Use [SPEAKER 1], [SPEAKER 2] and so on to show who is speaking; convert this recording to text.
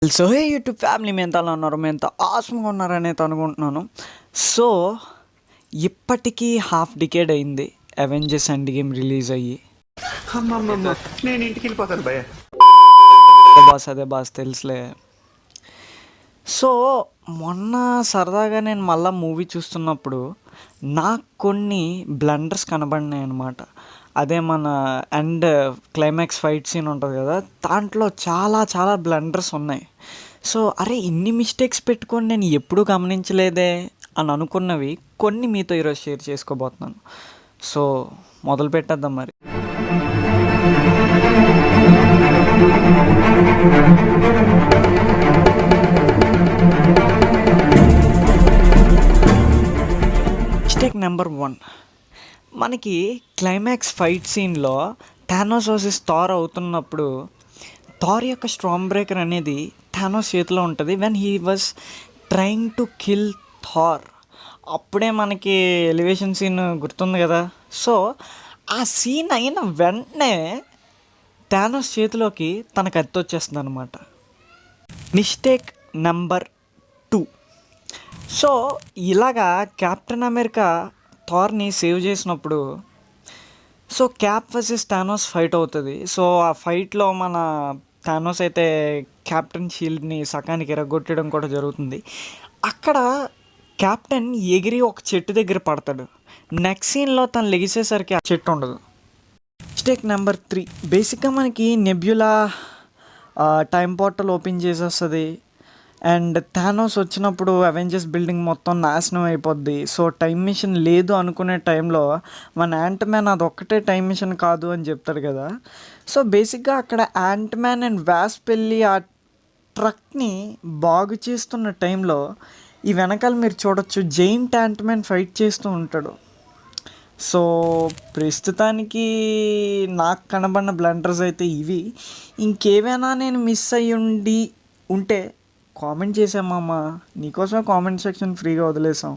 [SPEAKER 1] So hey YouTube family మీ ఎంత అలా ఉన్నారు, మీ ఎంత ఆసంగా ఉన్నారని అయితే అనుకుంటున్నాను. సో ఇప్పటికీ హాఫ్ డికేడ్ అయింది అవెంజర్స్ ఎండ్ గేమ్ రిలీజ్ అయ్యి.
[SPEAKER 2] అమ్మమ్మమ్మ నేను ఇంటికి వెళ్ళిపోతాను భయ.
[SPEAKER 1] అదే బాస్ తెలుసులే. సో మొన్న సరదాగా నేను మళ్ళీ మూవీ చూస్తున్నప్పుడు నాకు కొన్ని బ్లండర్స్ కనబడినాయి అన్నమాట. అదే మన ఎండ్ క్లైమాక్స్ ఫైట్ సీన్ ఉంటుంది కదా, దాంట్లో చాలా చాలా బ్లండర్స్ ఉన్నాయి. సో అరే ఇన్ని మిస్టేక్స్ పెట్టుకొని నేను ఎప్పుడూ గమనించలేదే అని అనుకున్నవి కొన్ని మీతో ఈరోజు షేర్ చేసుకోబోతున్నాను. సో మొదలు పెట్టేద్దాం మరి. మిస్టేక్ నెంబర్ 1, మనకి క్లైమాక్స్ ఫైట్ సీన్లో థానోస్ వర్సెస్ థార్ అవుతున్నప్పుడు థార్ యొక్క స్ట్రాంగ్ బ్రేకర్ అనేది థానోస్ చేతిలో ఉంటుంది. When he was trying to kill Thor, అప్పుడే మనకి ఎలివేషన్ సీన్ గుర్తుంది కదా. సో ఆ సీన్ అయిన వెంటనే థానోస్ చేతిలోకి తనకు కత్తి వచ్చేస్తుంది అనమాట. మిస్టేక్ నెంబర్ 2, సో ఇలాగా కెప్టెన్ అమెరికా థార్ని సేవ్ చేసినప్పుడు so cap versus Thanos fight అవుతుంది. సో ఆ ఫైట్లో మన థానోస్ అయితే క్యాప్టెన్ షీల్డ్ని సకానికి ఎరగొట్టడం కూడా జరుగుతుంది. అక్కడ క్యాప్టెన్ ఎగిరి ఒక చెట్టు దగ్గర పడతాడు. నెక్స్ట్ సీన్లో తను లెగిసేసరికి ఆ చెట్టు ఉండదు. మిస్టేక్ నెంబర్ 3, బేసిక్గా మనకి నెబ్యులా టైం పోర్టల్ ఓపెన్ చేసేస్తుంది అండ్ థానోస్ వచ్చినప్పుడు అవెంజర్స్ బిల్డింగ్ మొత్తం నాశనం అయిపోద్ది. సో టైం మిషన్ లేదు అనుకునే టైంలో మన యాంట్ మ్యాన్ అదొక్కటే టైం మిషన్ కాదు అని చెప్తాడు కదా. సో బేసిక్గా అక్కడ యాంట్ మ్యాన్ అండ్ వాస్ప్ వెళ్ళి ఆ ట్రక్ని బాగు చేస్తున్న టైంలో ఈ వెనకాల మీరు చూడొచ్చు జైంట్ యాంట్ మ్యాన్ ఫైట్ చేస్తూ ఉంటాడు. సో ప్రస్తుతానికి నాకు కనబడిన బ్లండర్స్ అయితే ఇవి. ఇంకేమైనా నేను మిస్ అయ్యి ఉంటే కామెంట్ చేసామమ్మా, నీకోసమే కామెంట్ సెక్షన్ ఫ్రీగా వదిలేసాం.